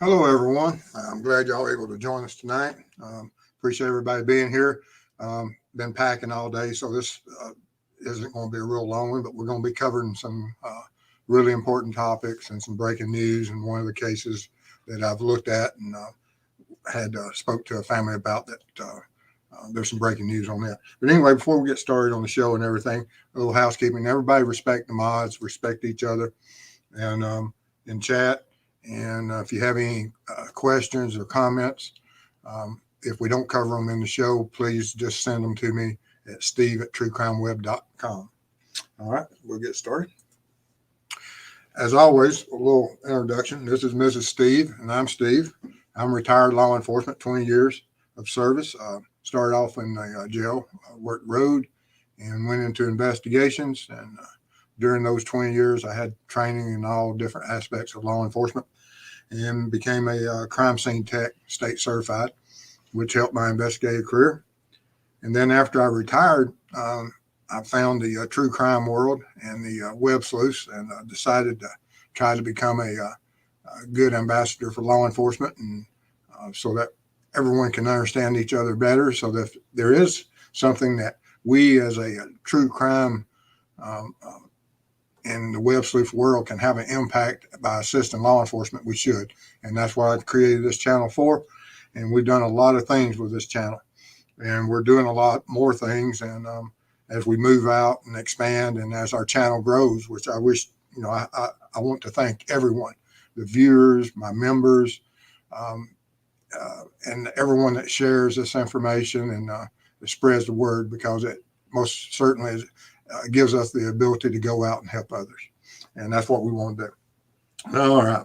Hello, everyone. I'm glad y'all able to join us tonight. Appreciate everybody being here. Been packing all day, so this isn't going to be a real long one, but we're going to be covering some really important topics and some breaking news. And one of the cases that I've looked at and had spoke to a family about that. There's some breaking news on that. But anyway, before we get started on the show and everything, a little housekeeping. Everybody respect the mods, respect each other, and in chat. And if you have any questions or comments, if we don't cover them in the show, please just send them to me at steve@truecrimeweb.com. All right, we'll get started. As always, a little introduction. This is Mrs. Steve, and I'm Steve. I'm retired law enforcement, 20 years of service. Started off in a jail, worked road, and went into investigations. And during those 20 years, I had training in all different aspects of law enforcement and became a crime scene tech, state certified, which helped my investigative career. And then after I retired, I found the true crime world and the web sleuths, and decided to try to become a good ambassador for law enforcement, and so that everyone can understand each other better, so that if there is something that we as a true crime in the web sleuth world can have an impact by assisting law enforcement, we should. And that's what I created this channel for. And we've done a lot of things with this channel. And we're doing a lot more things. And as we move out and expand, and as our channel grows, which I wish, I want to thank everyone, the viewers, my members, and everyone that shares this information and spreads the word, because it most certainly is, gives us the ability to go out and help others. And that's what we want to do. All right.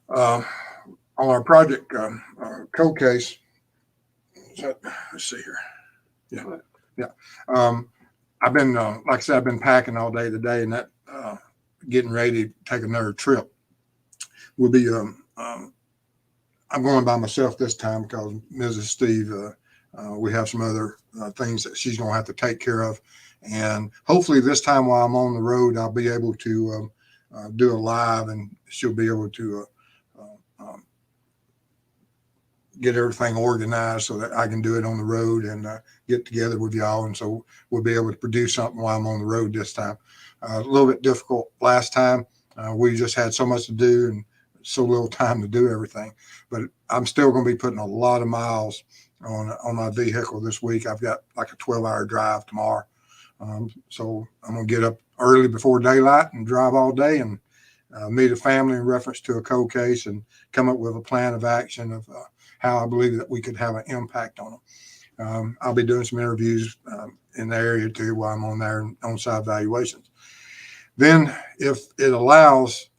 On our project code case, let's see here. Yeah. I've been, like I said, I've been packing all day today, and that getting ready to take another trip. We'll be, I'm going by myself this time because Mrs. Steve, we have some other things that she's going to have to take care of. And hopefully this time while I'm on the road, I'll be able to do a live, and she'll be able to get everything organized so that I can do it on the road and get together with y'all. And so we'll be able to produce something while I'm on the road this time. A little bit difficult last time. We just had so much to do and so little time to do everything. But I'm still going to be putting a lot of miles on my vehicle this week. I've got like a 12-hour drive tomorrow. So I'm going to get up early before daylight and drive all day and meet a family in reference to a cold case and come up with a plan of action of how I believe that we could have an impact on them. I'll be doing some interviews in the area too while I'm on there on-site evaluations. Then if it allows,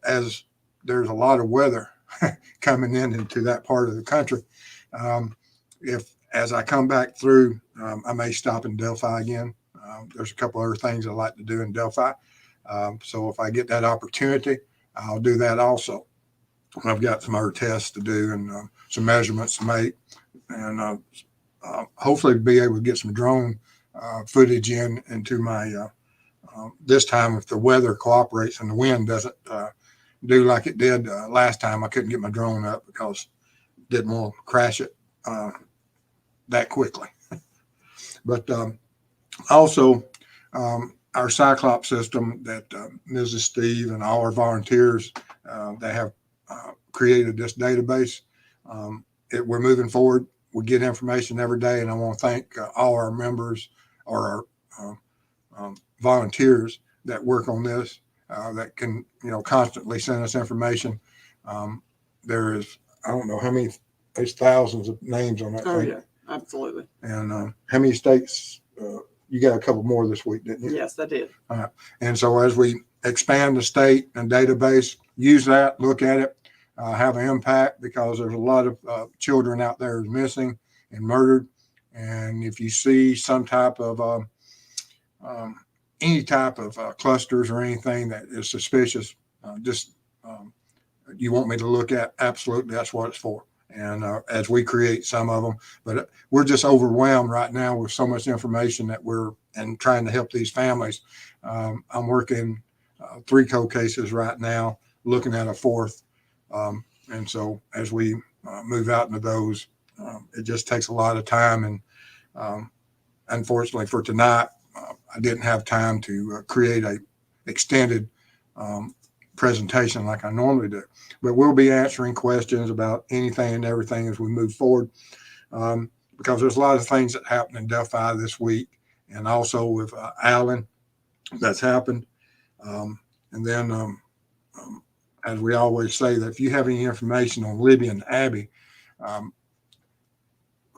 as there's a lot of weather coming into that part of the country, if as I come back through, I may stop in Delphi again. There's a couple other things I like to do in Delphi. So if I get that opportunity, I'll do that also. I've got some other tests to do and some measurements to make, and hopefully be able to get some drone footage into my, this time if the weather cooperates and the wind doesn't do like it did last time. I couldn't get my drone up because it didn't want to crash it that quickly. But also our Ci-CLOPS system that Mrs. Steve and all our volunteers that have created this database, we're moving forward. We get information every day, and I want to thank all our members or our volunteers that work on this, that can, constantly send us information. There is, I don't know how many, there's thousands of names on that thing. Oh, yeah, absolutely. And how many states? You got a couple more this week, didn't you? Yes, I did. All right. And so as we expand the state and database, use that, look at it, have an impact, because there's a lot of children out there who's missing and murdered. And if you see some type of any type of clusters or anything that is suspicious, you want me to look at, absolutely, that's what it's for. And as we create some of them, but we're just overwhelmed right now with so much information that and trying to help these families. I'm working 3 cold cases right now, looking at a 4th And so as we move out into those, it just takes a lot of time. And unfortunately for tonight, I didn't have time to create a extended presentation like I normally do. But we'll be answering questions about anything and everything as we move forward, because there's a lot of things that happened in Delphi this week, and also with Alan that's happened. And then, as we always say, that if you have any information on Libby and Abby,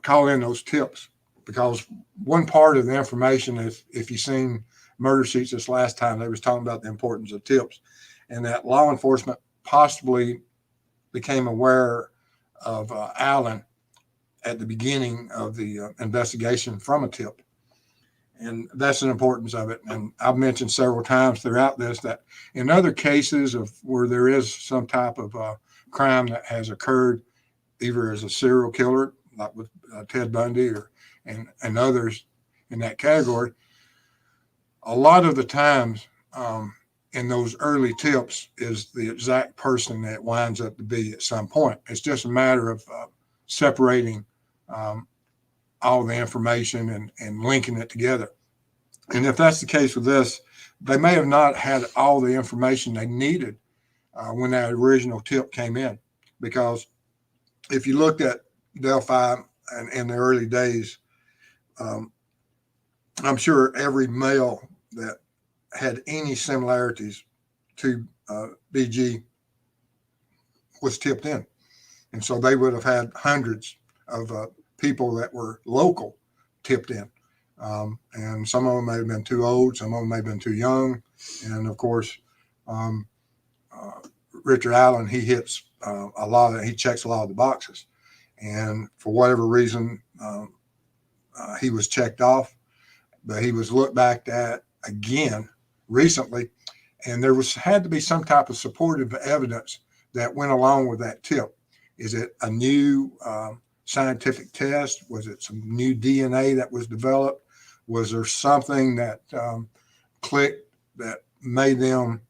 call in those tips, because one part of the information is, if you've seen Murder Sheets this last time, they was talking about the importance of tips, and that law enforcement possibly became aware of Alan at the beginning of the investigation from a tip. And that's the importance of it. And I've mentioned several times throughout this that in other cases of where there is some type of crime that has occurred, either as a serial killer, like with Ted Bundy and others in that category, a lot of the times in those early tips is the exact person that it winds up to be at some point. It's just a matter of separating all the information and linking it together. And if that's the case with this, they may have not had all the information they needed when that original tip came in. Because if you looked at Delphi in the early days, I'm sure every male that had any similarities to BG was tipped in. And so they would have had hundreds of people that were local tipped in. And some of them may have been too old, some of them may have been too young. And of course, Richard Allen, he hits he checks a lot of the boxes. And for whatever reason, he was checked off, but he was looked back at again recently. And there had to be some type of supportive evidence that went along with that tip. Is it a new scientific test? Was it some new DNA that was developed? Was there something that clicked that made them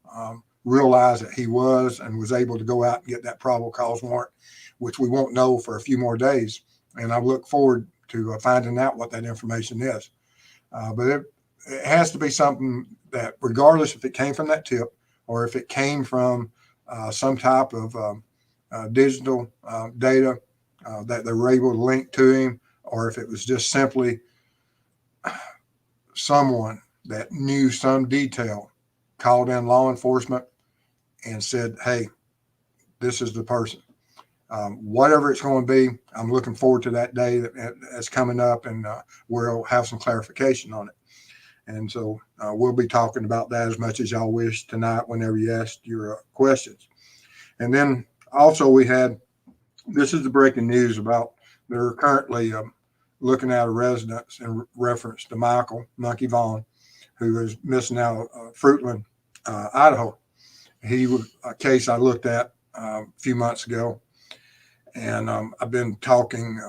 realize that he was and was able to go out and get that probable cause warrant, which we won't know for a few more days. And I look forward to finding out what that information is. But it has to be something that, regardless if it came from that tip or if it came from some type of digital data that they were able to link to him, or if it was just simply someone that knew some detail, called in law enforcement and said, hey, this is the person. Whatever it's going to be, I'm looking forward to that day that's coming up, and we'll have some clarification on it. And so we'll be talking about that as much as y'all wish tonight whenever you ask your questions. And then also this is the breaking news about they're currently looking at a residence in reference to Michael Monkey Vaughn, who is missing out of Fruitland, Idaho. He was a case I looked at a few months ago, and I've been talking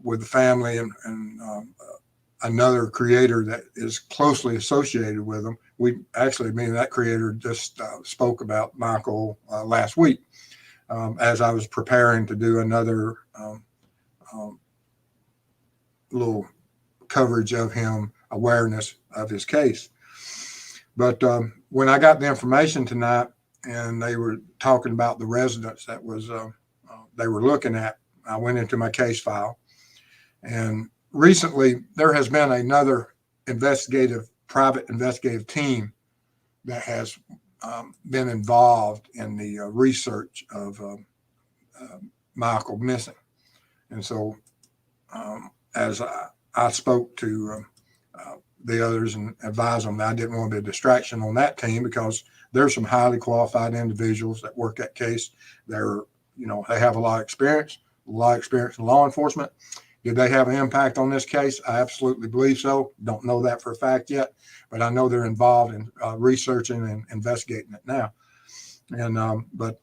with the family and another creator that is closely associated with them. Me and that creator just spoke about Michael last week as I was preparing to do another little coverage of him, awareness of his case. But when I got the information tonight and they were talking about the residence that was they were looking at, I went into my case file. And recently there has been another private investigative team that has been involved in the research of Michael missing. And so as I spoke to the others and advised them that I didn't want to be a distraction on that team, because there's some highly qualified individuals that work that case. They have a lot of experience in law enforcement. Did they have an impact on this case? I absolutely believe so. Don't know that for a fact yet, but I know they're involved in researching and investigating it now. And but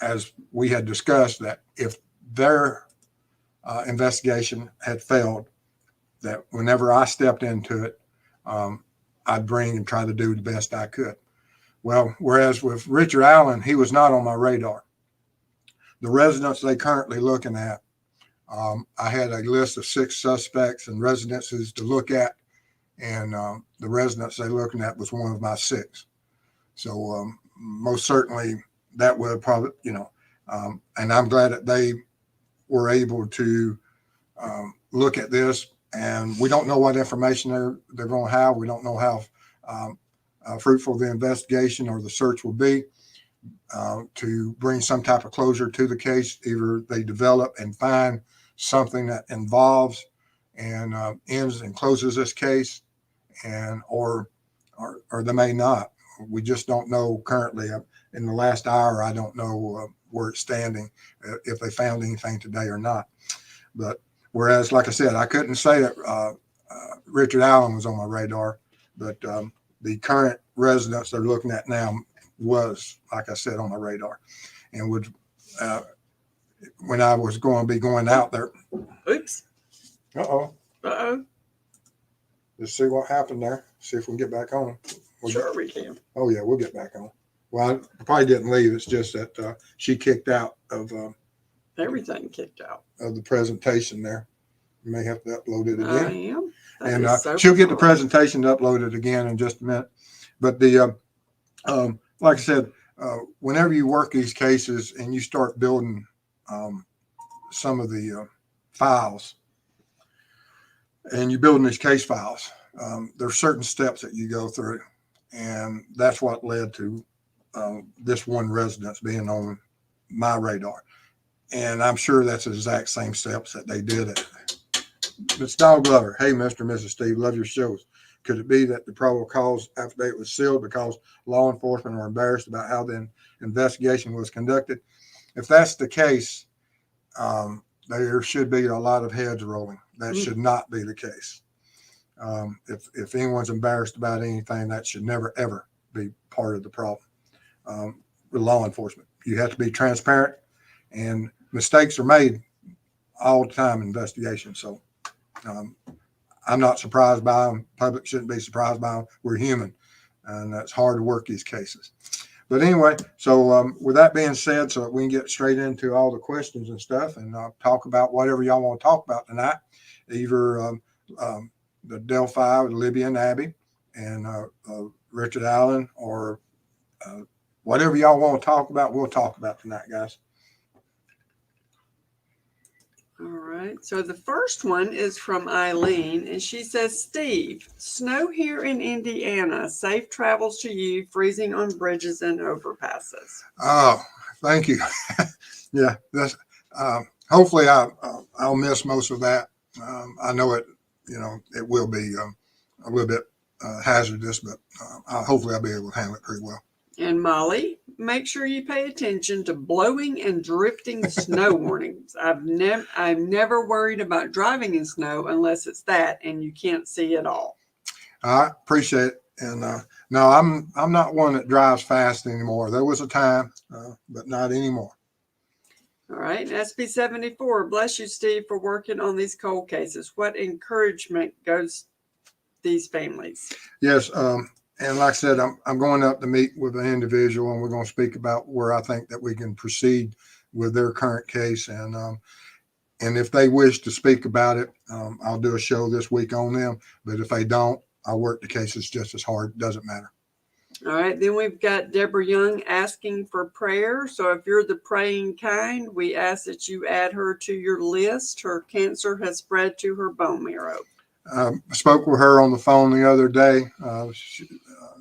as we had discussed, that if their investigation had failed, that whenever I stepped into it, I'd bring and try to do the best I could. Well, whereas with Richard Allen, he was not on my radar. the residents they currently looking at, I had a list of 6 suspects and residences to look at, and the residents they looking at was one of my 6. So most certainly that would probably, and I'm glad that they were able to look at this. And we don't know what information they're going to have. We don't know how fruitful the investigation or the search will be to bring some type of closure to the case. Either they develop and find something that involves and ends and closes this case, and or they may not. We just don't know currently. In the last hour, I don't know where it's standing, if they found anything today or not. But whereas, like I said, I couldn't say that Richard Allen was on my radar, but the current residents they're looking at now was, like I said, on my radar, and would when I was going to be going out there. Oops. Uh-oh. Uh-oh. Let's see what happened there. See if we can get back on. Sure we can. Oh, yeah, we'll get back on. Well, I probably didn't leave. It's just that she kicked out of everything kicked out of the presentation there. You may have to upload it again. I am. And she'll get the presentation uploaded again in just a minute. But the like I said, whenever you work these cases and you start building some of the files, and you're building these case files, there's certain steps that you go through, and that's what led to this one residence being on my radar. And I'm sure that's the exact same steps that they did it. Ms. Donald Glover, hey, Mr. and Mrs. Steve, love your shows. Could it be that the probable cause affidavit was sealed because law enforcement are embarrassed about how the investigation was conducted? If that's the case, there should be a lot of heads rolling. That should not be the case. If anyone's embarrassed about anything, that should never, ever be part of the problem with law enforcement. You have to be transparent, and mistakes are made all the time in investigations. So I'm not surprised by them. Public shouldn't be surprised by them. We're human, and it's hard to work these cases. But anyway, so with that being said, so that we can get straight into all the questions and stuff, and talk about whatever y'all want to talk about tonight, either the Delphi with Libya and Abby and Richard Allen, or whatever y'all want to talk about, we'll talk about tonight, guys. All right. So the first one is from Eileen, and she says, Steve, snow here in Indiana. Safe travels to you, freezing on bridges and overpasses. Oh, thank you. Yeah, that's hopefully I'll miss most of that. I know it will be a little bit hazardous, but hopefully I'll be able to handle it pretty well. And Molly, make sure you pay attention to blowing and drifting snow warnings. I'm never worried about driving in snow unless it's that and you can't see it all. I appreciate it. And no, I'm not one that drives fast anymore. There was a time, but not anymore. All right. SB 74, bless you, Steve, for working on these cold cases. What encouragement goes these families? Yes. And like I said, I'm going up to meet with an individual, and we're going to speak about where I think that we can proceed with their current case. And if they wish to speak about it, I'll do a show this week on them. But if they don't, I'll work the cases just as hard. It doesn't matter. All right. Then we've got Deborah Young asking for prayer. So if you're the praying kind, we ask that you add her to your list. Her cancer has spread to her bone marrow. I spoke with her on the phone the other day.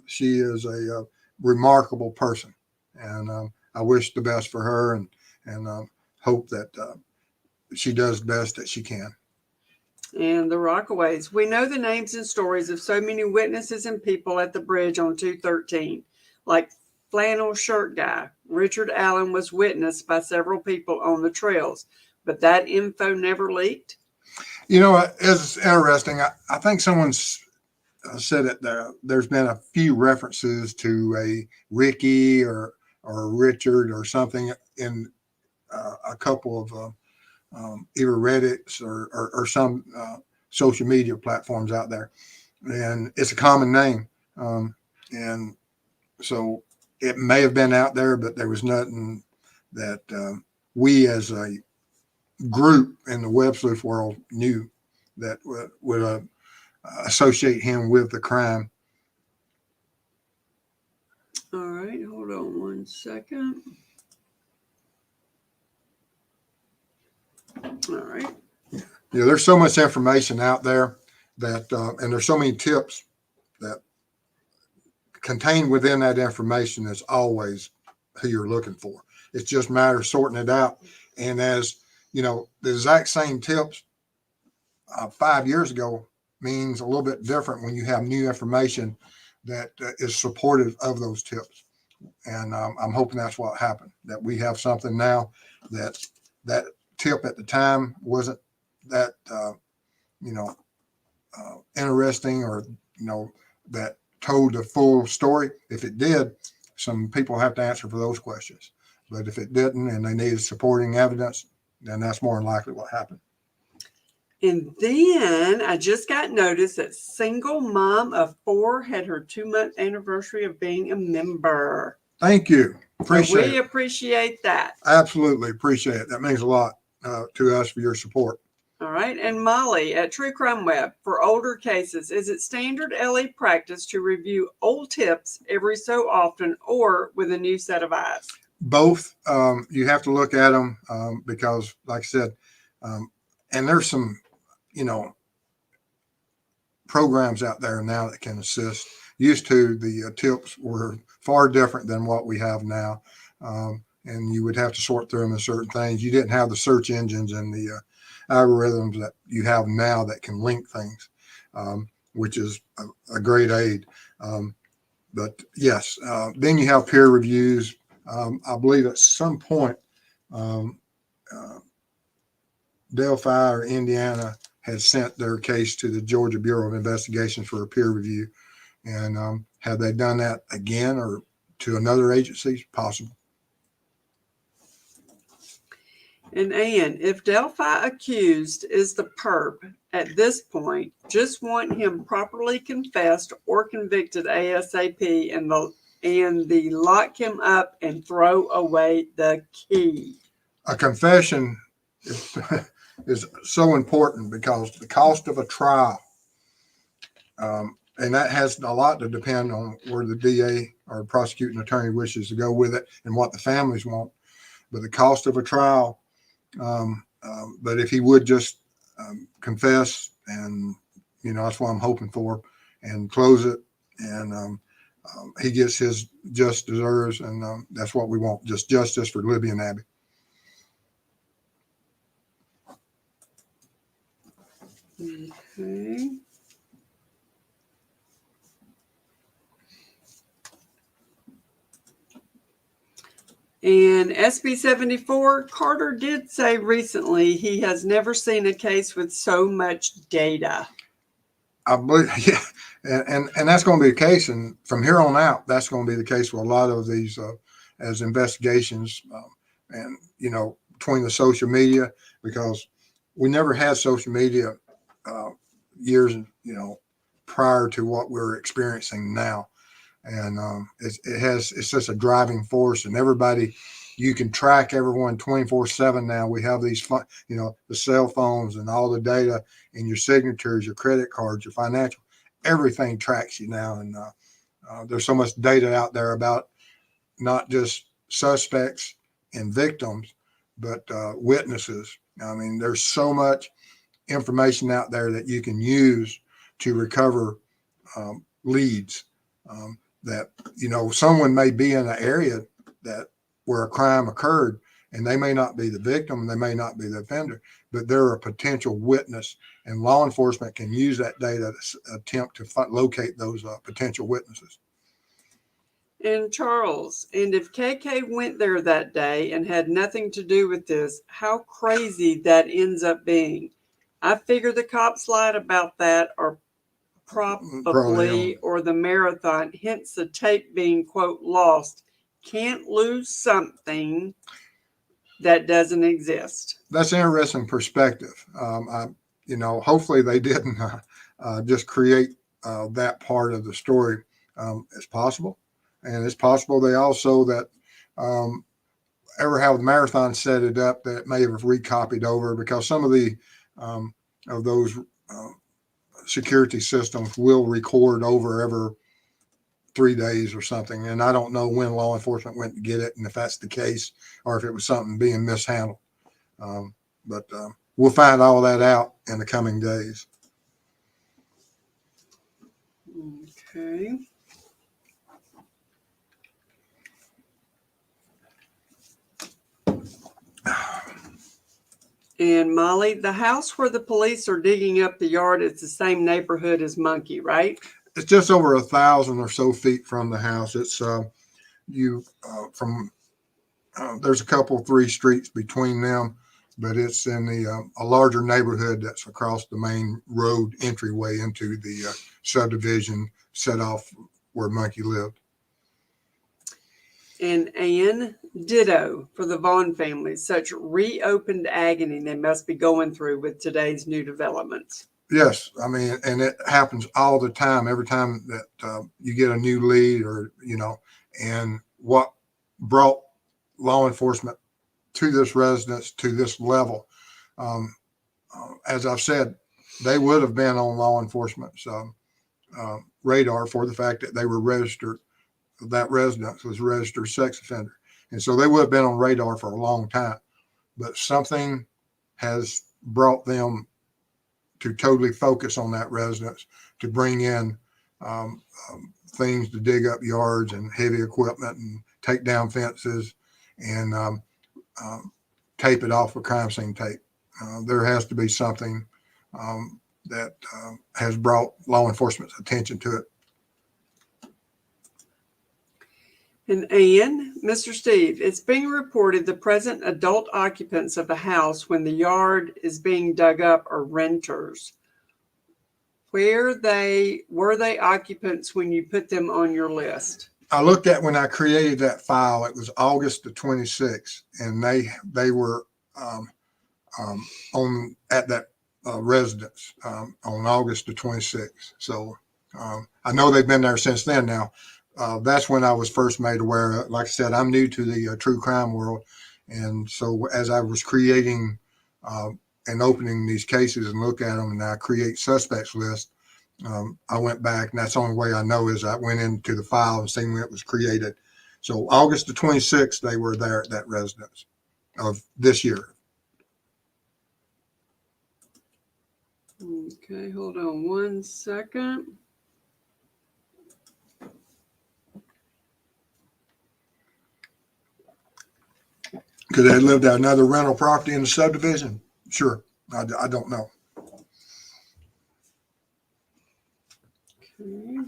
She is a remarkable person, and I wish the best for her, and hope that she does the best that she can. And the Rockaways. We know the names and stories of so many witnesses and people at the bridge on 213, like Flannel Shirt Guy. Richard Allen was witnessed by several people on the trails, but that info never leaked. You know, it's interesting. I think someone's said that there's been a few references to a Ricky or Richard or something in a couple of either Reddits or some social media platforms out there, and it's a common name, and so it may have been out there, but there was nothing that we as a group in the web sleuth world knew that would associate him with the crime. All right, hold on one second. All right. Yeah, there's so much information out there that, and there's so many tips that contained within that information that's always who you're looking for. It's just a matter of sorting it out. And as you know, the exact same tips 5 years ago means a little bit different when you have new information that is supportive of those tips. And I'm hoping that's what happened, that we have something now that tip at the time wasn't that, interesting, or, that told the full story. If it did, some people have to answer for those questions. But if it didn't and they needed supporting evidence, then that's more than likely what happened. And then I just got notice that single mom of 4 had her 2-month anniversary of being a member. Thank you. We appreciate that. Absolutely appreciate it. That means a lot to us for your support. All right. And Molly at True Crime Web, for older cases, is it standard LE practice to review old tips every so often or with a new set of eyes? Both. You have to look at them because, like I said, and there's some, programs out there now that can assist. Used to, the tips were far different than what we have now. And you would have to sort through them in certain things. You didn't have the search engines and the algorithms that you have now that can link things, which is a great aid. But yes, then you have peer reviews. I believe at some point, Delphi or Indiana had sent their case to the Georgia Bureau of Investigations for a peer review. And have they done that again or to another agency? Possible. And Ann, if Delphi accused is the perp at this point, just want him properly confessed or convicted ASAP and the lock him up and throw away the key. A confession is so important because the cost of a trial, and that has a lot to depend on where the DA or prosecuting attorney wishes to go with it and what the families want. But the cost of a trial, but if he would just confess, and that's what I'm hoping for, and close it, and he gets his just deserves, and that's what we want, just justice for Libby and Abby. Okay. And SB 74, Carter did say recently he has never seen a case with so much data. I believe, yeah, and that's going to be the case, and from here on out, that's going to be the case with a lot of these as investigations, and between the social media, because we never had social media years prior to what we're experiencing now. And it's just a driving force, and everybody, you can track everyone 24/7 now. We have these, the cell phones and all the data and your signatures, your credit cards, your financial, everything tracks you now. And there's so much data out there about not just suspects and victims, but witnesses. I mean, there's so much information out there that you can use to recover leads. That someone may be in an area where a crime occurred, and they may not be the victim, and they may not be the offender, but they're a potential witness, and law enforcement can use that data to attempt to locate those potential witnesses. And Charles, and if KK went there that day and had nothing to do with this, how crazy that ends up being. I figure the cops lied about that, or probably, or the marathon, hence the tape being, quote, lost. Can't lose something that doesn't exist. That's an interesting perspective. Hopefully they didn't just create that part of the story. It's possible. And it's possible they also that ever how the marathon set it up, that it may have recopied over, because some of those security systems will record over every 3 days or something. And I don't know when law enforcement went to get it, and if that's the case, or if it was something being mishandled. But we'll find all that out in the coming days. Okay. And Molly, the house where the police are digging up the yard is the same neighborhood as Monkey, right? It's just over 1,000 or so feet from the house. It's there's a couple, 3 streets between them, but it's in a larger neighborhood that's across the main road entryway into the subdivision set off where Monkey lived. And Anne, ditto for the Vaughn family. Such reopened agony they must be going through with today's new developments. Yes, I mean, and it happens all the time. Every time that you get a new lead, or and what brought law enforcement to this residence, to this level, as I've said, they would have been on law enforcement's radar for the fact that they were registered. That residence was a registered sex offender, and so they would have been on radar for a long time. But something has brought them to totally focus on that residence, to bring in things to dig up yards and heavy equipment and take down fences and tape it off with crime scene tape. There has to be something that has brought law enforcement's attention to it. And Anne, Mr. Steve, it's being reported the present adult occupants of the house when the yard is being dug up are renters. Were they occupants when you put them on your list? I looked at when I created that file. It was August the 26th, and they were on at that residence on August the 26th. So I know they've been there since then. Now. That's when I was first made aware. Like I said, I'm new to the true crime world. And so as I was creating and opening these cases and look at them, and I create suspects list, I went back, and that's the only way I know is I went into the file and seen when it was created. So August the 26th, they were there at that residence of this year. Okay, hold on one second. Could they have lived at another rental property in the subdivision? Sure. I don't know. Okay.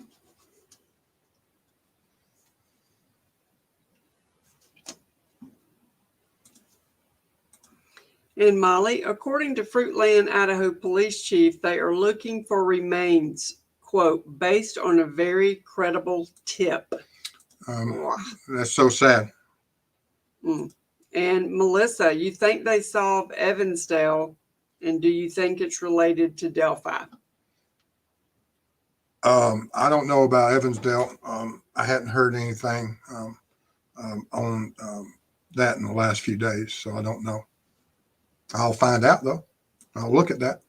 And Molly, according to Fruitland, Idaho Police Chief, they are looking for remains, quote, based on a very credible tip. That's so sad. And Melissa, you think they solved Evansdale, and do you think it's related to Delphi? I don't know about Evansdale. I hadn't heard anything on that in the last few days, so I don't know. I'll find out, though. I'll look at that.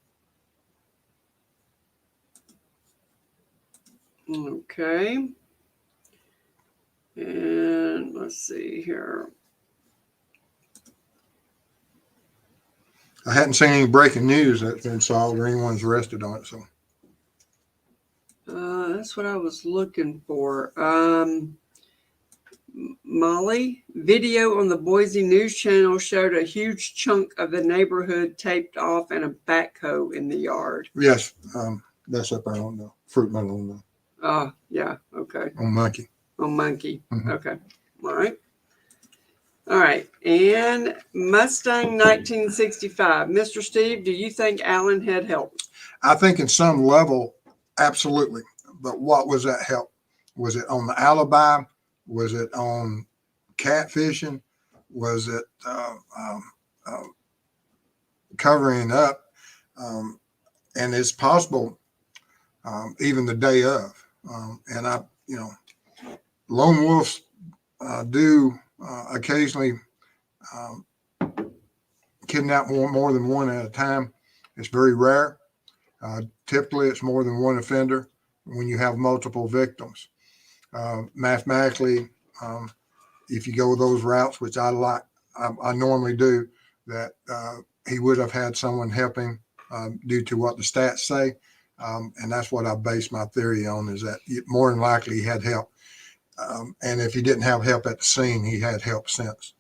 Okay. And let's see here. I hadn't seen any breaking news that's been solved or anyone's arrested on it. So that's what I was looking for. Molly, video on the Boise News Channel showed a huge chunk of the neighborhood taped off and a backhoe in the yard. yes, that's up there on the Fruitman on the. Oh, yeah. Okay. On Monkey. On Monkey. Mm-hmm. Okay. All right. All right. And Mustang 1965. Mr. Steve, do you think Allen had help? I think in some level, absolutely. But what was that help? Was it on the alibi? Was it on catfishing? Was it covering up? And it's possible even the day of. And lone wolves do occasionally um, kidnap more than one at a time. It's very rare. Typically, it's more than one offender when you have multiple victims. Mathematically, if you go those routes, which I normally do, that he would have had someone helping due to what the stats say. And that's what I base my theory on, is that more than likely he had help. And if he didn't have help at the scene, he had help since.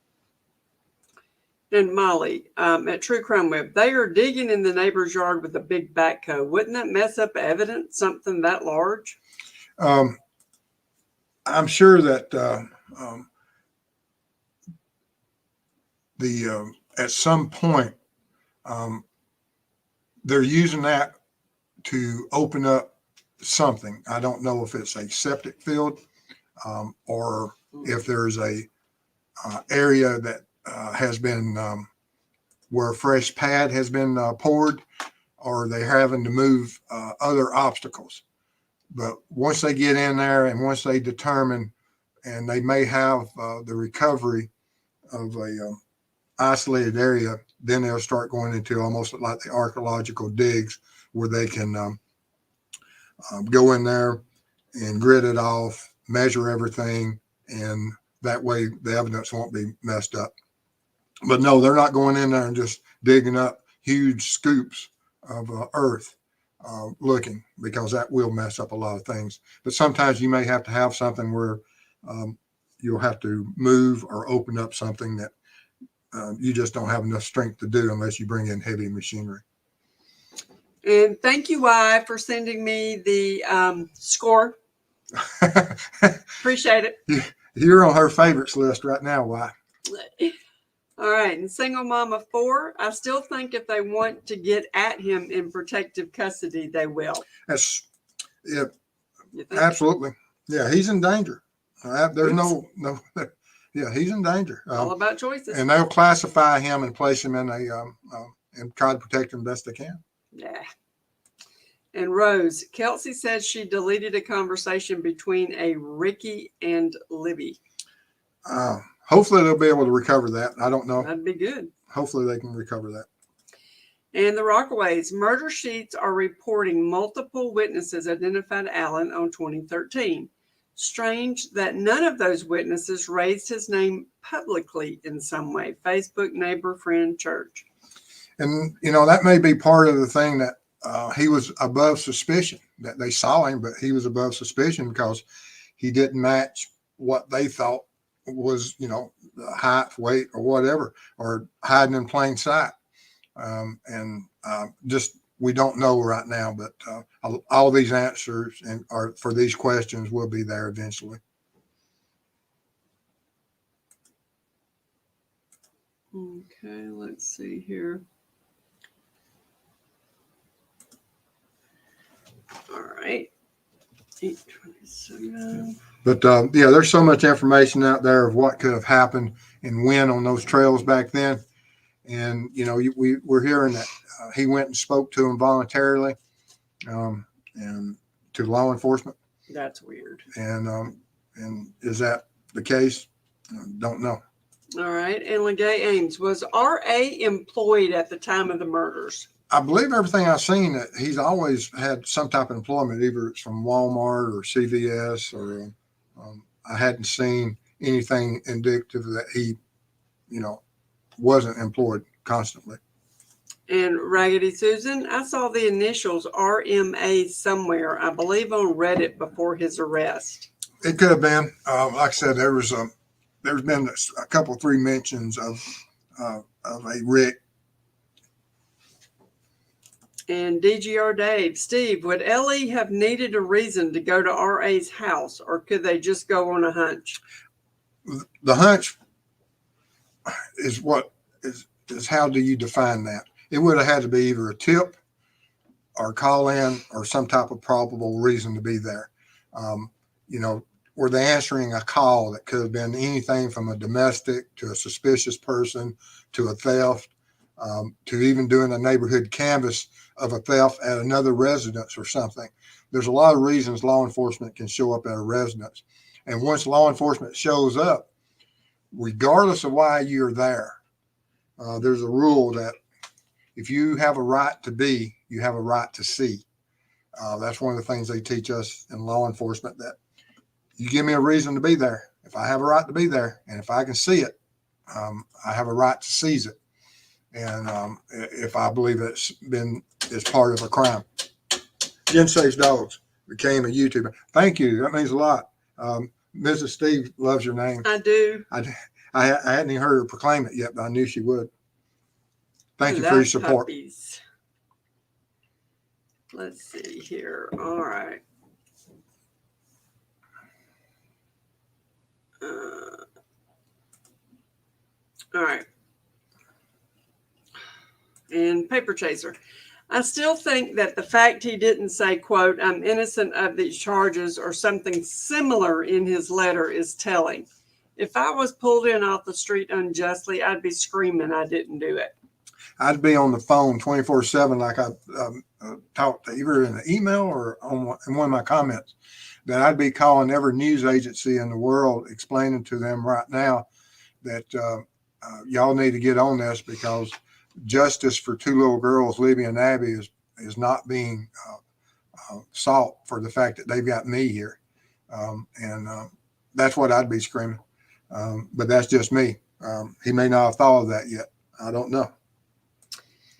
And Molly, at True Crime Web, they are digging in the neighbor's yard with a big backhoe. Wouldn't that mess up evidence, something that large? I'm sure that at some point they're using that to open up something. I don't know if it's a septic field or if there's a area that has been where a fresh pad has been poured, or they're having to move other obstacles. But once they get in there and once they determine, and they may have the recovery of a isolated area, then they'll start going into almost like the archaeological digs, where they can go in there and grid it off, measure everything, and that way the evidence won't be messed up. But no, they're not going in there and just digging up huge scoops of earth looking, because that will mess up a lot of things. But sometimes you may have to have something where you'll have to move or open up something that you just don't have enough strength to do unless you bring in heavy machinery. And thank you, Y, for sending me the score. Appreciate it. You're on her favorites list right now, Y. All right. And Single Mama 4, I still think if they want to get at him in protective custody, they will. That's yeah, absolutely. Yeah, he's in danger. There's no. Yeah, he's in danger. All about choices. And they'll classify him and place him in a and try to protect him best they can. Yeah. And Rose, Kelsey says she deleted a conversation between a Ricky and Libby. Hopefully they'll be able to recover that. I don't know. That'd be good. Hopefully they can recover that. And the Rockaways, murder sheets are reporting multiple witnesses identified Allen on 2013. Strange that none of those witnesses raised his name publicly in some way. Facebook, neighbor, friend, church. And, that may be part of the thing, that he was above suspicion, that they saw him, but he was above suspicion because he didn't match what they thought was, the height, weight, or whatever, or hiding in plain sight. We don't know right now, but all these answers are for these questions will be there eventually. Okay, let's see here. All right. 8:27. But there's so much information out there of what could have happened and when on those trails back then. And, we're hearing that he went and spoke to him voluntarily and to law enforcement. That's weird. And is that the case? Don't know. All right. And Legay Ames, was R.A. employed at the time of the murders? I believe everything I've seen, that he's always had some type of employment, either it's from Walmart or CVS, or I hadn't seen anything indicative that he, wasn't employed constantly. And Raggedy Susan, I saw the initials RMA somewhere, I believe on Reddit before his arrest. It could have been. Like I said, there's been a couple, 3 mentions of a Rick. And DGR Dave, Steve, would Ellie have needed a reason to go to RA's house, or could they just go on a hunch? The hunch is what is how do you define that? It would have had to be either a tip or call in or some type of probable reason to be there. Were they answering a call that could have been anything from a domestic to a suspicious person to a theft, to even doing a neighborhood canvass of a theft at another residence or something. There's a lot of reasons law enforcement can show up at a residence. And once law enforcement shows up, regardless of why you're there, there's a rule that if you have a right to be, you have a right to see. That's one of the things they teach us in law enforcement, that you give me a reason to be there. If I have a right to be there, and if I can see it, I have a right to seize it. And if I believe it's part of a crime. Jen Saves Dogs became a YouTuber. Thank you. That means a lot. Mrs. Steve loves your name. I do. I hadn't even heard her proclaim it yet, but I knew she would. Thank you for Love your support. puppies. Let's see here. All right. All right. And Paper Chaser. I still think that the fact he didn't say, quote, "I'm innocent of these charges," or something similar in his letter is telling. If I was pulled in off the street unjustly, I'd be screaming I didn't do it. I'd be on the phone 24/7, like I talked to either in an email or in one of my comments, that I'd be calling every news agency in the world, explaining to them right now that y'all need to get on this, because justice for two little girls, Libby and Abby, is not being sought for the fact that they've got me here. And that's what I'd be screaming. But that's just me. He may not have thought of that yet. I don't know.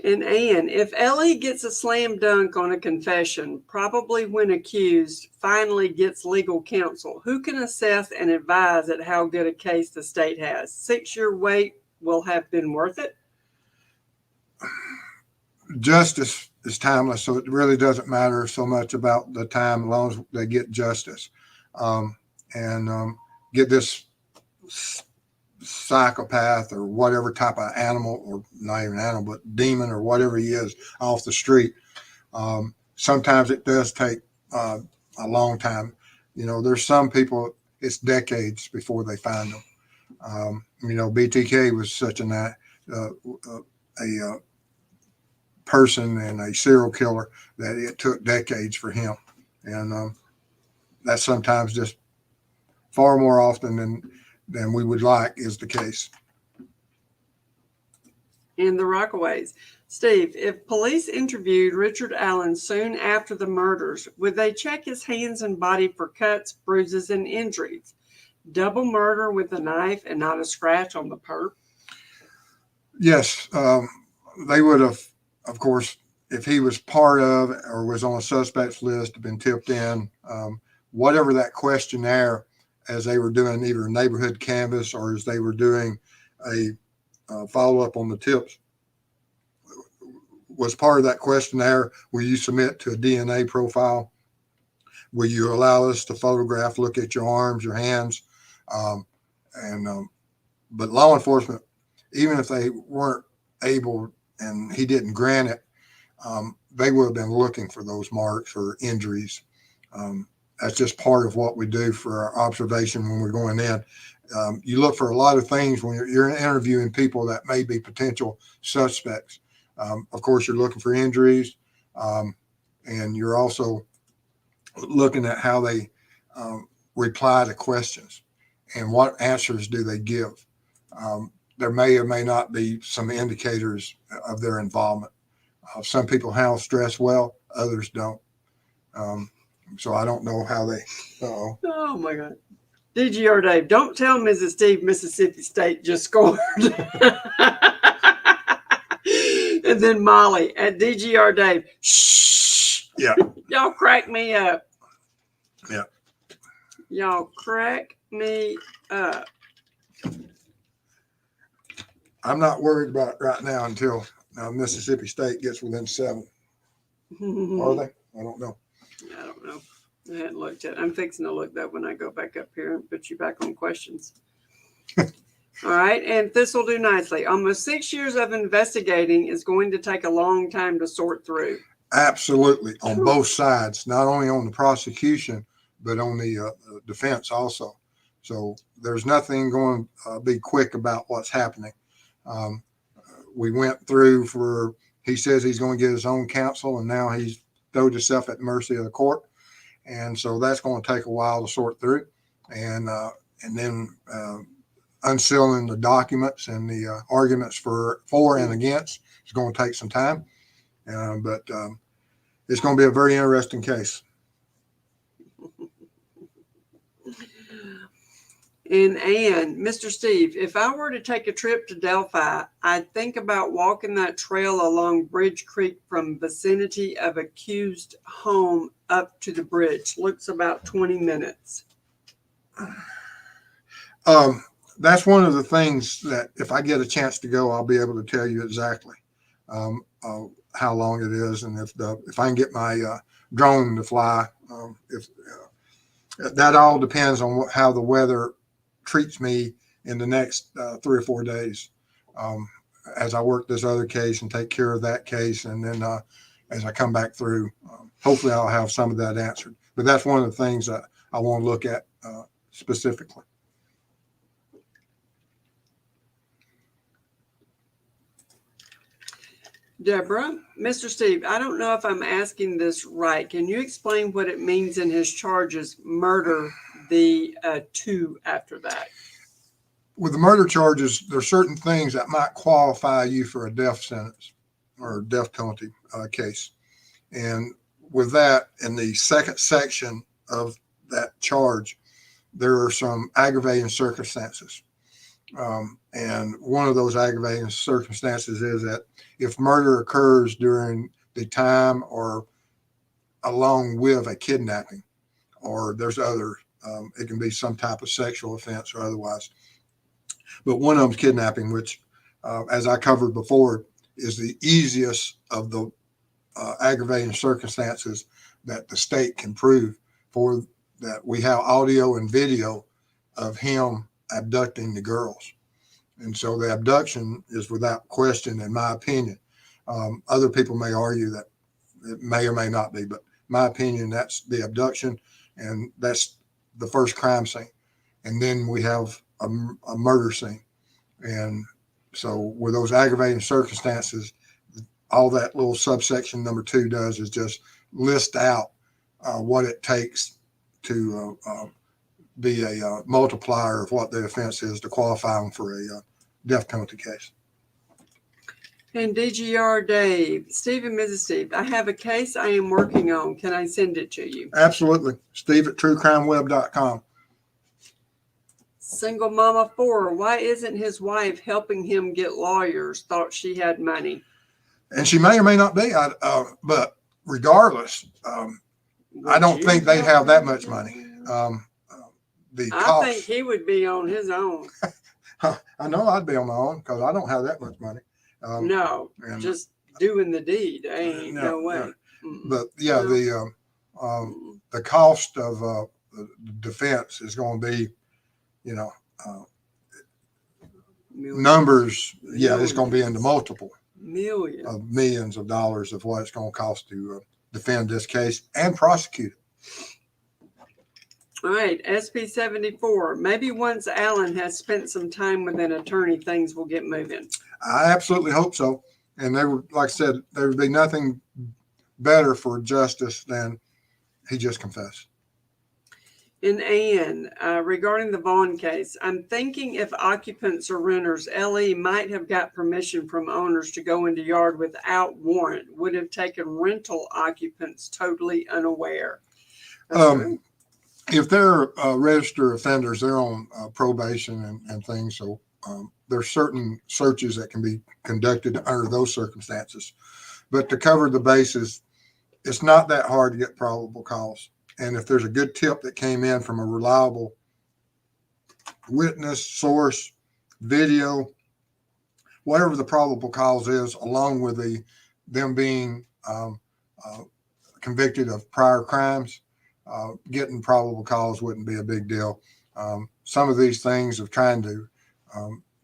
And Ann, if Ellie gets a slam dunk on a confession, probably when accused, finally gets legal counsel, who can assess and advise at how good a case the state has? 6-year wait will have been worth it? Justice is timeless, so it really doesn't matter so much about the time, as long as they get justice. And get this psychopath or whatever type of animal, or not even animal, but demon or whatever he is, off the street. Sometimes it does take a long time. There's some people, it's decades before they find them. BTK was such a person and a serial killer that it took decades for him. And that's sometimes just far more often than we would like is the case. And the Rockaways. Steve, if police interviewed Richard Allen soon after the murders, would they check his hands and body for cuts, bruises, and injuries? Double murder with a knife and not a scratch on the perp? Yes, they would have, of course, if he was part of or was on a suspects list, been tipped in, whatever that questionnaire, as they were doing either a neighborhood canvas or as they were doing a follow-up on the tips, was part of that questionnaire. Will you submit to a DNA profile? Will you allow us to photograph, look at your arms, your hands? But law enforcement, even if they weren't able and he didn't grant it, they would have been looking for those marks or injuries. That's just part of what we do for our observation when we're going in. You look for a lot of things when you're interviewing people that may be potential suspects. Of course, you're looking for injuries, and you're also looking at how they reply to questions and what answers do they give. There may or may not be some indicators of their involvement. Some people handle stress well, others don't. So I don't know how they. Oh my God. DGR Dave, don't tell Mrs. Steve Mississippi State just scored. And then Molly at DGR Dave, shh. Yeah. Y'all crack me up. Yeah. Y'all crack me up. I'm not worried about it right now until Mississippi State gets within 7. Are they? I don't know. I don't know. I hadn't looked at it. I'm fixing to look that when I go back up here and put you back on questions. All right. And this will do nicely. Almost 6 years of investigating is going to take a long time to sort through. Absolutely. On both sides, not only on the prosecution, but on the defense also. So there's nothing going to be quick about what's happening. We went through he says he's going to get his own counsel, and now he's thrown himself at the mercy of the court. And so that's going to take a while to sort through. And then unsealing the documents and the arguments for and against is going to take some time, but it's going to be a very interesting case. And Mr. Steve, if I were to take a trip to Delphi, I'd think about walking that trail along Bridge Creek from vicinity of accused home up to the bridge. Looks about 20 minutes. That's one of the things that if I get a chance to go, I'll be able to tell you exactly how long it is, and if I can get my drone to fly. If that all depends on how the weather treats me in the next 3 or 4 days, as I work this other case and take care of that case, and then as I come back through, hopefully I'll have some of that answered. But that's one of the things that I want to look at specifically. Deborah, Mr. Steve, I don't know if I'm asking this right. Can you explain what it means in his charges, murder, the 2 after that? With the murder charges, there are certain things that might qualify you for a death sentence or death penalty case. And with that, in the second section of that charge, there are some aggravating circumstances. And one of those aggravating circumstances is that if murder occurs during the time or along with a kidnapping, or there's other, it can be some type of sexual offense or otherwise. But one of them's kidnapping, which, as I covered before, is the easiest of the aggravating circumstances that the state can prove for that. We have audio and video of him abducting the girls. And so the abduction is without question, in my opinion. Other people may argue that it may or may not be, but my opinion, that's the abduction, and that's the first crime scene. And then we have a murder scene. And so with those aggravating circumstances, all that little subsection number 2 does is just list out what it takes to be a multiplier of what the offense is to qualify them for a death penalty case. And DGR Dave, Steve and Mrs. Steve, I have a case I am working on. Can I send it to you? Absolutely. Steve at truecrimeweb.com. Single Mama 4, why isn't his wife helping him get lawyers? Thought she had money. And she may or may not be, but regardless, I don't think they have that much money. I think he would be on his own. I know I'd be on my own because I don't have that much money. No, just doing the deed. Ain't no way. No. But yeah, the cost of the defense is going to be, numbers. Yeah, it's going to be in the multiple millions of dollars of what it's going to cost to defend this case and prosecute it. All right, SP 74. Maybe once Alan has spent some time with an attorney, things will get moving. I absolutely hope so. And like I said, there would be nothing better for justice than he just confessed. And Ann, regarding the Vaughn case, I'm thinking if occupants or renters, LE might have got permission from owners to go into yard without warrant, would have taken rental occupants totally unaware. If they're registered offenders, they're on probation and things. So there's certain searches that can be conducted under those circumstances. But to cover the bases, it's not that hard to get probable cause. And if there's a good tip that came in from a reliable witness, source, video, whatever the probable cause is, along with them being convicted of prior crimes, getting probable cause wouldn't be a big deal. Some of these things of trying to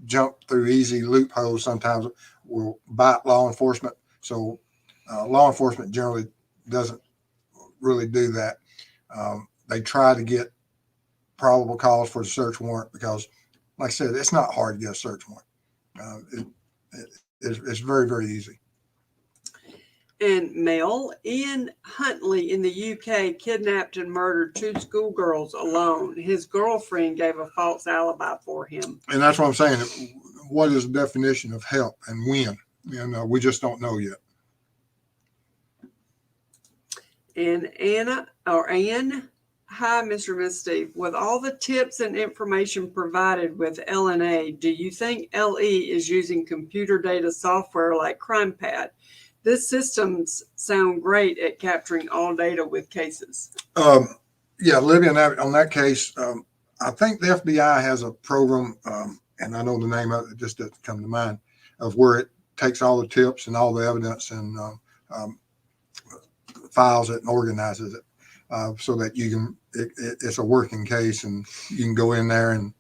jump through easy loopholes sometimes will bite law enforcement. So law enforcement generally doesn't really do that. They try to get probable cause for the search warrant because, like I said, it's not hard to get a search warrant. It's very, very easy. And male Ian Huntley in the UK kidnapped and murdered 2 schoolgirls alone. His girlfriend gave a false alibi for him. And that's what I'm saying. What is the definition of help and when? And we just don't know yet. And Anne, hi, Mr. and Miss Steve. With all the tips and information provided with LNA, do you think LE is using computer data software like CrimePad? This systems sound great at capturing all data with cases. Yeah, Libby, on that case, I think the FBI has a program, and I know the name of it just doesn't come to mind, of where it takes all the tips and all the evidence and files it and organizes it so that you can, it's a working case and you can go in there and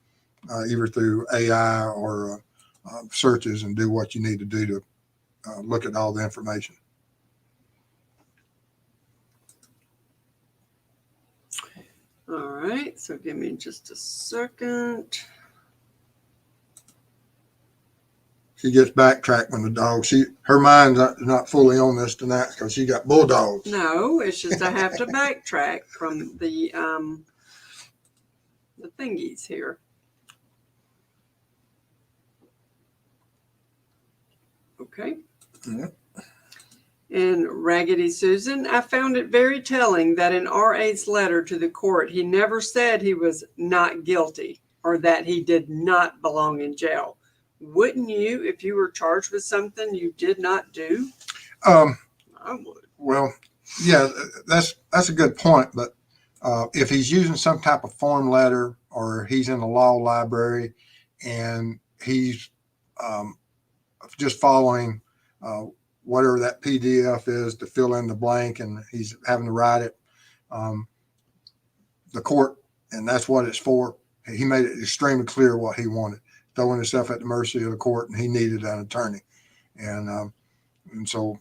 either through AI or searches and do what you need to do to look at all the information. All right, so give me just a second. She gets backtracked when the dog, her mind's not fully on this tonight because she got bulldogs. No, it's just I have to backtrack from the thingies here. Okay. Mm-hmm. And Raggedy Susan, I found it very telling that in RA's letter to the court, he never said he was not guilty or that he did not belong in jail. Wouldn't you if you were charged with something you did not do? I would. Well, yeah, that's a good point. But if he's using some type of form letter or he's in the law library and he's just following whatever that PDF is to fill in the blank and he's having to write it, the court, and that's what it's for. He made it extremely clear what he wanted, throwing himself at the mercy of the court, and he needed an attorney. And so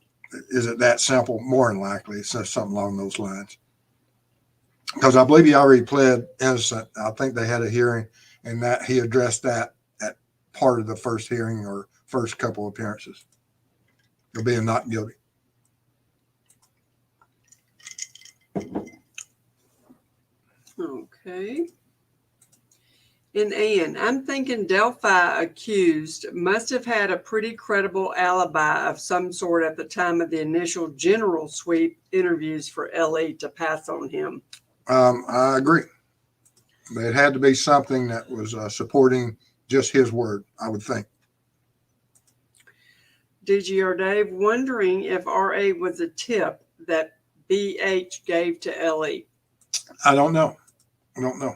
is it that simple? More than likely, it's something along those lines. Because I believe he already pled innocent. I think they had a hearing, and that he addressed that at part of the first hearing or first couple of appearances of being not guilty. Okay. And Ann, I'm thinking Delphi accused must have had a pretty credible alibi of some sort at the time of the initial general sweep interviews for LE to pass on him. I agree. It had to be something that was supporting just his word, I would think. DGR Dave, wondering if RA was a tip that BH gave to LE. I don't know. I don't know.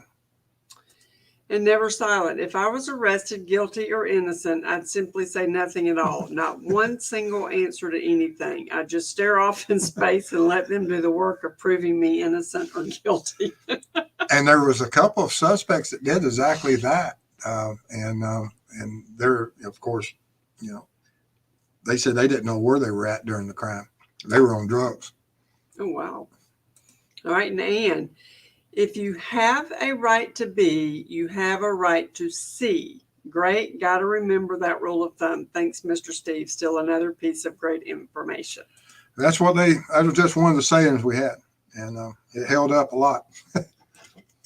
And Never Silent, if I was arrested, guilty or innocent, I'd simply say nothing at all. Not one single answer to anything. I'd just stare off in space and let them do the work of proving me innocent or guilty. And there was a couple of suspects that did exactly that. And they're, of course, you know, they said they didn't know where they were at during the crime. They were on drugs. Oh, wow. All right. And Ann, if you have a right to be, you have a right to see. Great. Got to remember that rule of thumb. Thanks, Mr. Steve. Still another piece of great information. That was just one of the sayings we had. And it held up a lot.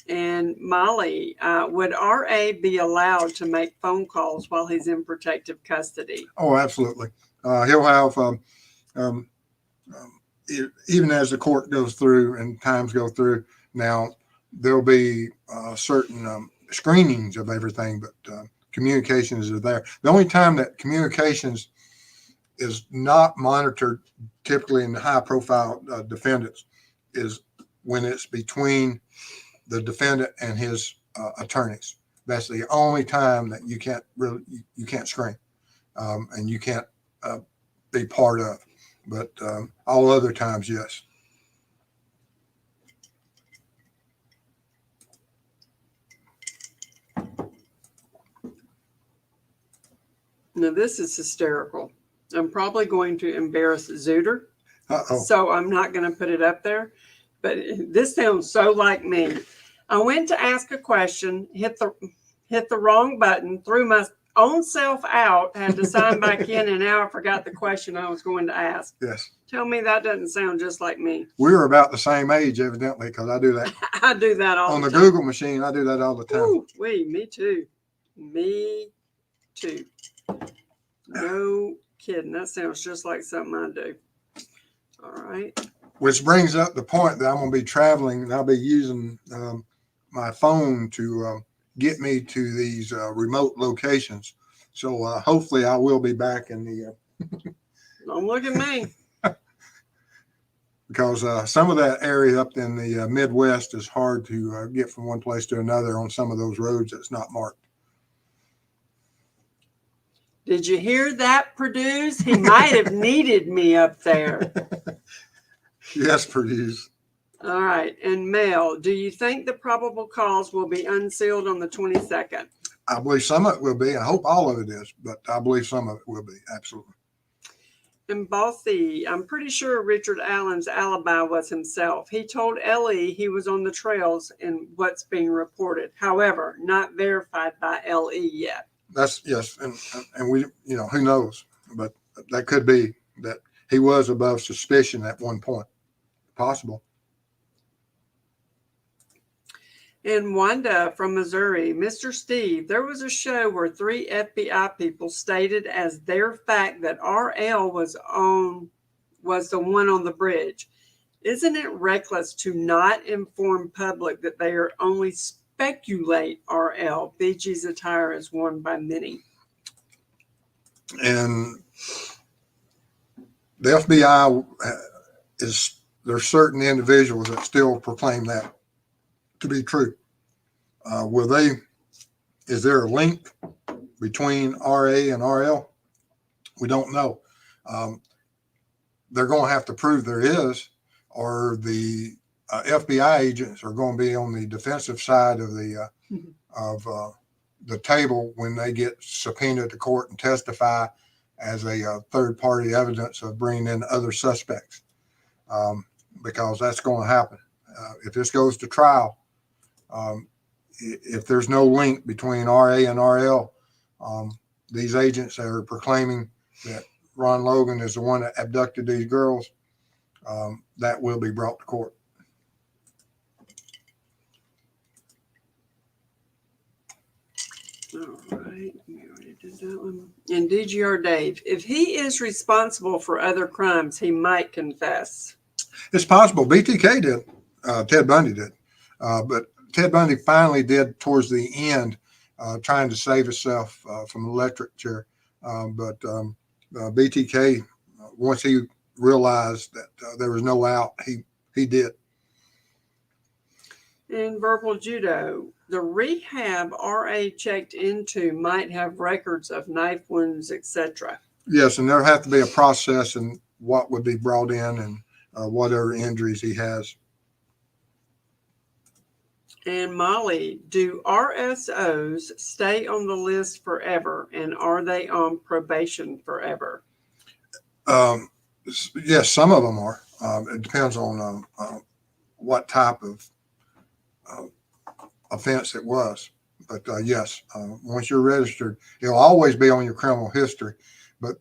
And Molly, would RA be allowed to make phone calls while he's in protective custody? Oh, absolutely. He'll have, even as the court goes through and times go through now, there'll be certain screenings of everything, but communications are there. The only time that communications is not monitored, typically in the high profile defendants, is when it's between the defendant and his attorneys. That's the only time that you can't screen and you can't be part of. But all other times, yes. Now, this is hysterical. I'm probably going to embarrass Zuder. Uh-oh. So I'm not going to put it up there. But this sounds so like me. I went to ask a question, hit the wrong button, threw my on self out, had to sign back in, and now I forgot the question I was going to ask. Yes. Tell me that doesn't sound just like me. We were about the same age, evidently, because I do that. I do that all On the the time. Google machine, I do that all the time. Ooh, me too. Me too. No kidding. That sounds just like something I do. All right. Which brings up the point that I'm going to be traveling and I'll be using my phone to get me to these remote locations. So hopefully I will be back in the. Don't look at me. Because some of that area up in the Midwest is hard to get from one place to another on some of those roads that's not marked. Did you hear that, Produce? He might have needed me up there. Yes, Produce. All right. And Mel, do you think the probable cause will be unsealed on the 22nd? I believe some of it will be. I hope all of it is, but I believe some of it will be. Absolutely. And Bossy, I'm pretty sure Richard Allen's alibi was himself. He told Ellie he was on the trails in what's being reported. However, not verified by LE yet. That's yes, and we, who knows, but that could be that he was above suspicion at one point. Possible. And Wanda from Missouri, Mr. Steve, there was a show where 3 FBI people stated as their fact that RL was the one on the bridge. Isn't it reckless to not inform public that they are only speculate RL? BG's attire is worn by many. And the FBI there's certain individuals that still proclaim that to be true. Is there a link between RA and RL? We don't know. They're going to have to prove there is, or the FBI agents are going to be on the defensive side of the table when they get subpoenaed to court and testify as a third party evidence of bringing in other suspects, because that's going to happen. If this goes to trial, if there's no link between RA and RL, these agents that are proclaiming that Ron Logan is the one that abducted these girls, that will be brought to court. All right, we already did that one. And DGR Dave, if he is responsible for other crimes, he might confess. It's possible. BTK did. Ted Bundy did. But Ted Bundy finally did towards the end, trying to save himself from the electric chair. But BTK, once he realized that there was no out, he did. In verbal judo, the rehab RA checked into might have records of knife wounds, etc. Yes, and there have to be a process in what would be brought in and whatever injuries he has. And Molly, do RSOs stay on the list forever, and are they on probation forever? Yes, some of them are. It depends on what type of offense it was. But yes, once you're registered, it'll always be on your criminal history. But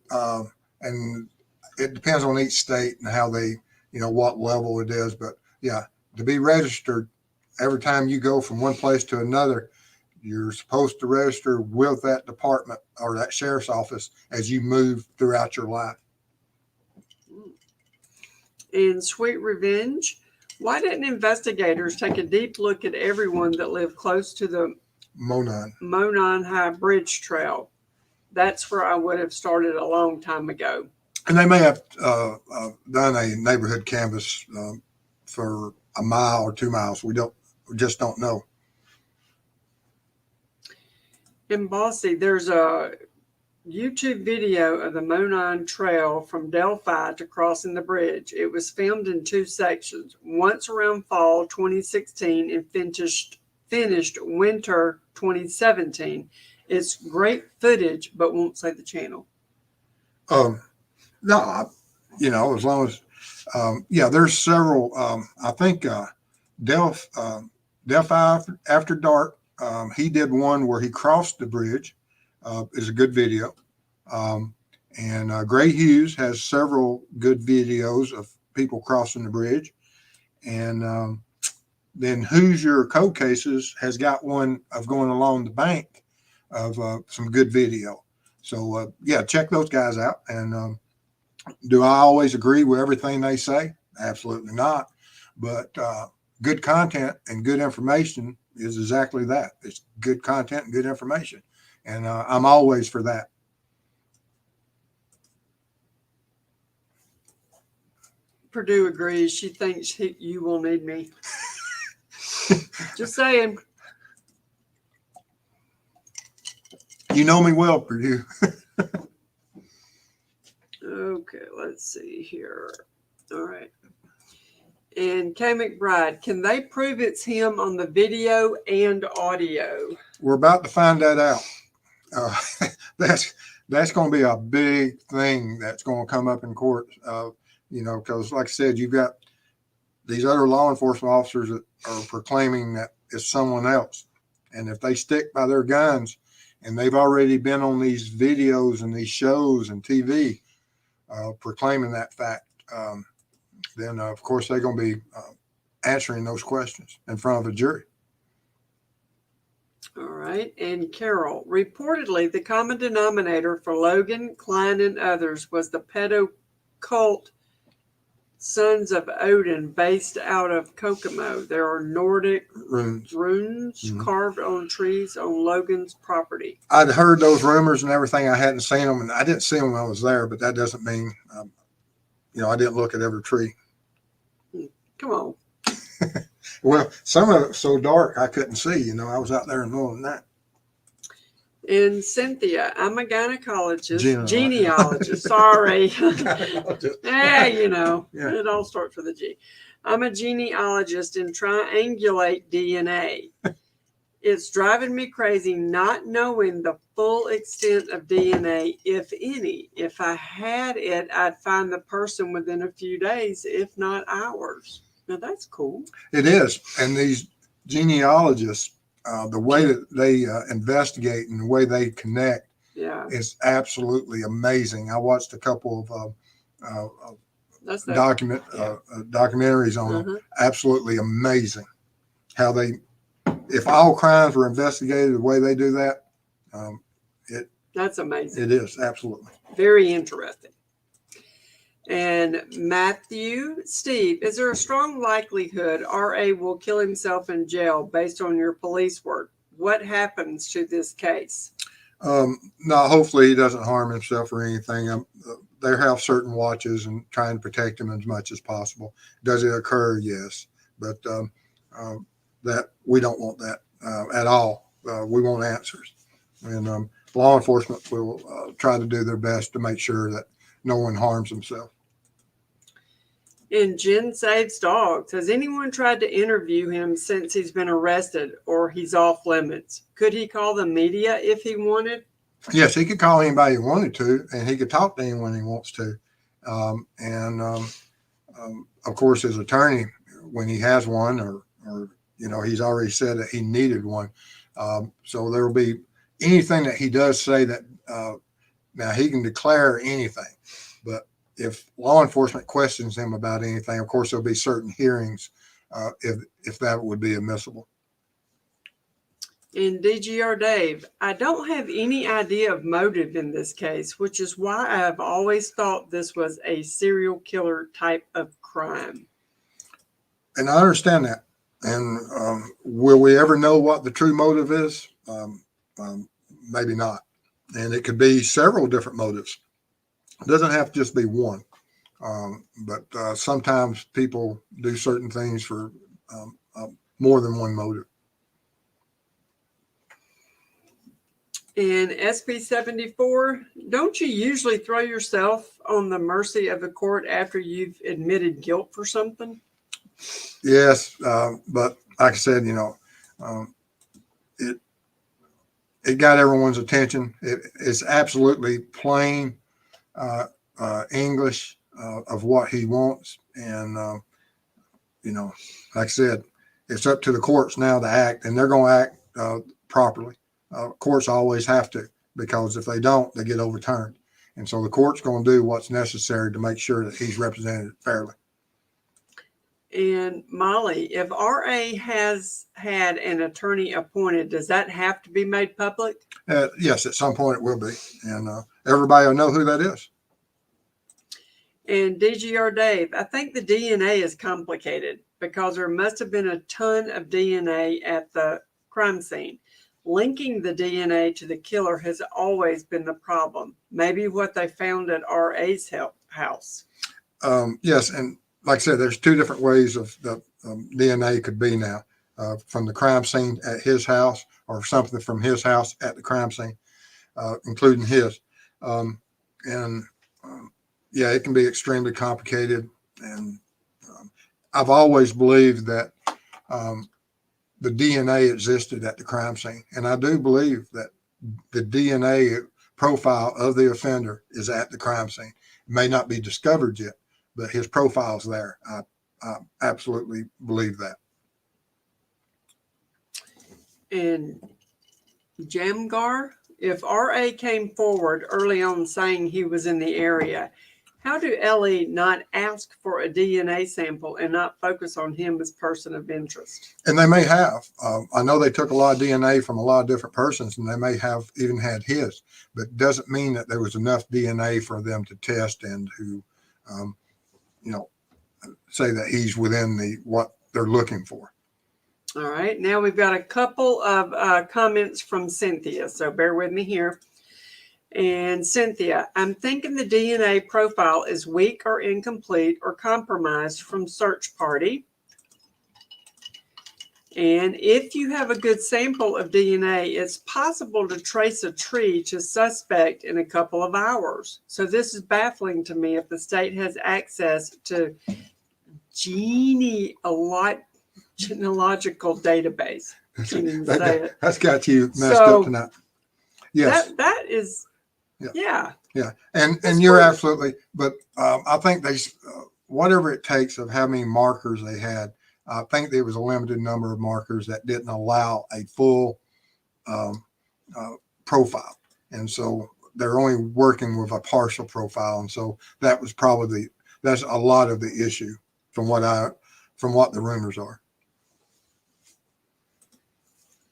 and it depends on each state and how they, what level it is. But yeah, to be registered, every time you go from one place to another, you're supposed to register with that department or that sheriff's office as you move throughout your life. In Sweet Revenge, why didn't investigators take a deep look at everyone that lived close to the Monon High Bridge Trail? That's where I would have started a long time ago. And they may have done a neighborhood canvass for a mile or 2 miles. We just don't know. In Bossy, there's a YouTube video of the Monon Trail from Delphi to crossing the bridge. It was filmed in 2 sections, once around fall 2016 and finished winter 2017. It's great footage, but won't say the channel. No, as long as, there's several, I think Delphi After Dark, he did one where he crossed the bridge is a good video. And Gray Hughes has several good videos of people crossing the bridge. And then Hoosier Code Cases has got one of going along the bank of some good video. So, yeah, check those guys out. And do I always agree with everything they say? Absolutely not. But good content and good information is exactly that. It's good content and good information. And I'm always for that. Purdue agrees. She thinks you will need me. Just saying. You know me well, Purdue. Okay, let's see here. All right. And Kay McBride, can they prove it's him on the video and audio? We're about to find that out. That's going to be a big thing that's going to come up in court. Because like I said, you've got these other law enforcement officers that are proclaiming that it's someone else. And if they stick by their guns and they've already been on these videos and these shows and TV proclaiming that fact, then of course they're going to be answering those questions in front of a jury. All right. And Carol, reportedly, the common denominator for Logan, Klein, and others was the pedo cult Sons of Odin, based out of Kokomo. There are Nordic runes carved on trees on Logan's property. I'd heard those rumors and everything. I hadn't seen them, and I didn't see them when I was there, but that doesn't mean, I didn't look at every tree. Come on. Well, some of it was so dark I couldn't see. I was out there in the middle of the night. And Cynthia, I'm a genealogist. Sorry. Yeah, it all starts with a G. I'm a genealogist and triangulate DNA. It's driving me crazy not knowing the full extent of DNA, if any. If I had it, I'd find the person within a few days, if not hours. Now, that's cool. It is. And these genealogists, the way that they investigate and the way they connect is absolutely amazing. I watched a couple of documentaries on them. Absolutely amazing how if all crimes were investigated the way they do that, that's amazing. It is, absolutely. Very interesting. And Steve, is there a strong likelihood RA will kill himself in jail based on your police work? What happens to this case? No, hopefully he doesn't harm himself or anything. They have certain watches and trying to protect him as much as possible. Does it occur? Yes. But that we don't want that at all. We want answers. And law enforcement will try to do their best to make sure that no one harms himself. And Jen Saves Dogs. Has anyone tried to interview him since he's been arrested or he's off limits? Could he call the media if he wanted? Yes, he could call anybody he wanted to, and he could talk to anyone he wants to. Of course, his attorney, when he has one, or he's already said that he needed one. So there will be anything that he does say that now he can declare anything, but if law enforcement questions him about anything, of course, there'll be certain hearings if that would be admissible. And DGR Dave, I don't have any idea of motive in this case, which is why I have always thought this was a serial killer type of crime. And I understand that. And will we ever know what the true motive is? Maybe not. And it could be several different motives. It doesn't have to just be one. But sometimes people do certain things for more than one motive. In SB 74, don't you usually throw yourself on the mercy of the court after you've admitted guilt for something? Yes, but like I said, it got everyone's attention. It's absolutely plain English of what he wants, and like I said, it's up to the courts now to act, and they're going to act properly. Courts always have to, because if they don't, they get overturned. And so the court's going to do what's necessary to make sure that he's represented fairly. And Molly, if RA has had an attorney appointed, does that have to be made public? Yes, at some point it will be. And everybody will know who that is. And DGR Dave, I think the DNA is complicated because there must have been a ton of DNA at the crime scene. Linking the DNA to the killer has always been the problem. Maybe what they found at RA's house. Yes, and like I said, there's two different ways of the DNA could be now, from the crime scene at his house or something from his house at the crime scene, including his. Yeah, it can be extremely complicated. And I've always believed that the DNA existed at the crime scene. And I do believe that the DNA profile of the offender is at the crime scene. It may not be discovered yet, but his profile's there. I absolutely believe that. And Jamgar, if RA came forward early on saying he was in the area, how do LE not ask for a DNA sample and not focus on him as person of interest? And they may have. I know they took a lot of DNA from a lot of different persons, and they may have even had his, but it doesn't mean that there was enough DNA for them to test and to, say that he's within what they're looking for. All right. Now we've got a couple of comments from Cynthia, so bear with me here. And Cynthia, I'm thinking the DNA profile is weak or incomplete or compromised from search party. And if you have a good sample of DNA, it's possible to trace a tree to suspect in a couple of hours. So this is baffling to me if the state has access to genealogical database. That's got you messed up tonight. Yes. That is, yeah. And you're absolutely, but I think whatever it takes of how many markers they had, I think there was a limited number of markers that didn't allow a full profile. And so they're only working with a partial profile. And so that was that's a lot of the issue from what the rumors are.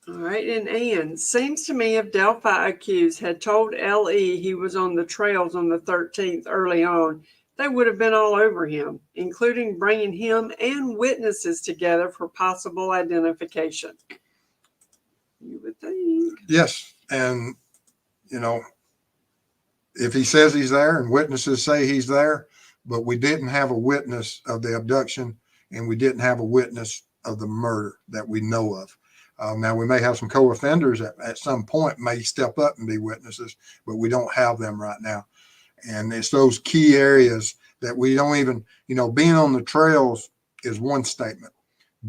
All right, and Ann, seems to me if Delphi accused had told LE he was on the trails on the 13th early on, they would have been all over him, including bringing him and witnesses together for possible identification. You would think. Yes, and, if he says he's there and witnesses say he's there, but we didn't have a witness of the abduction and we didn't have a witness of the murder that we know of. Now, we may have some co-offenders at some point may step up and be witnesses, but we don't have them right now. And it's those key areas that we don't even, being on the trails is one statement.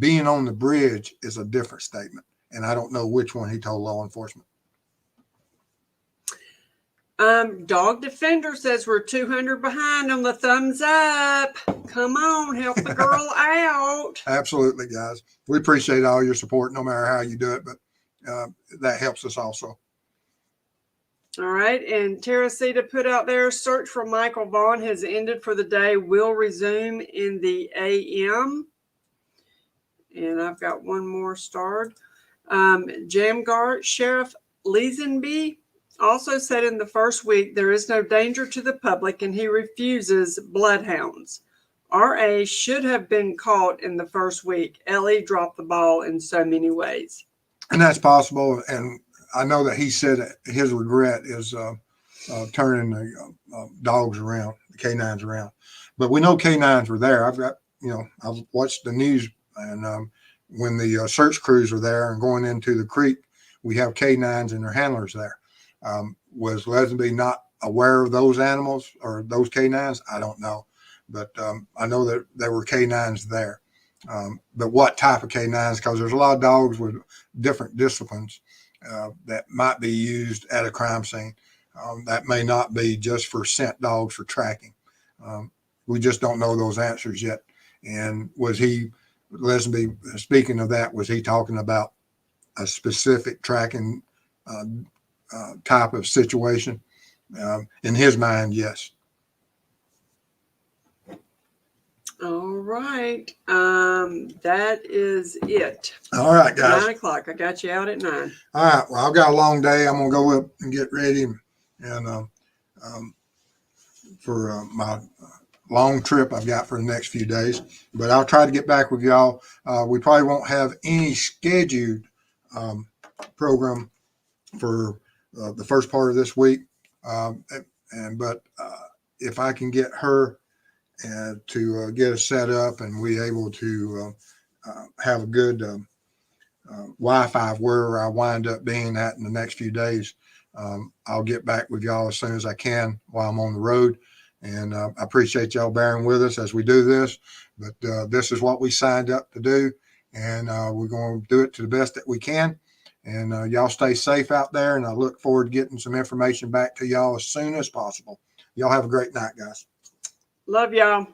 Being on the bridge is a different statement. And I don't know which one he told law enforcement. Dog Defender says we're 200 behind on the thumbs up. Come on, help the girl out. Absolutely, guys. We appreciate all your support, no matter how you do it, but that helps us also. All right, and Teresita put out there, search for Michael Vaughn has ended for the day. Will resume in the AM. And I've got one more starred. Jamgar, Sheriff Leesenby also said in the first week there is no danger to the public and he refuses bloodhounds. RA should have been caught in the first week. LE dropped the ball in so many ways. And that's possible. And I know that he said his regret is turning the dogs around, the canines around. But we know canines were there. I've watched the news, and when the search crews were there and going into the creek, we have canines and their handlers there. Was Lesenby not aware of those animals or those canines? I don't know. But I know that there were canines there. But what type of canines? Because there's a lot of dogs with different disciplines that might be used at a crime scene. That may not be just for scent dogs for tracking. We just don't know those answers yet. And was Lesenby, speaking of that, was he talking about a specific tracking type of situation. In his mind, yes. All right. That is it. All right, guys. 9 o'clock. I got you out at 9. All right. Well, I've got a long day. I'm gonna go up and get ready, and for my long trip I've got for the next few days. But I'll try to get back with y'all. We probably won't have any scheduled program for the first part of this week. But if I can get her to get us set up and we able to have a good Wi-Fi where I wind up being at in the next few days, I'll get back with y'all as soon as I can while I'm on the road. And I appreciate y'all bearing with us as we do this. But this is what we signed up to do, and we're going to do it to the best that we can. And y'all stay safe out there, and I look forward to getting some information back to y'all as soon as possible. Y'all have a great night, guys. Love y'all.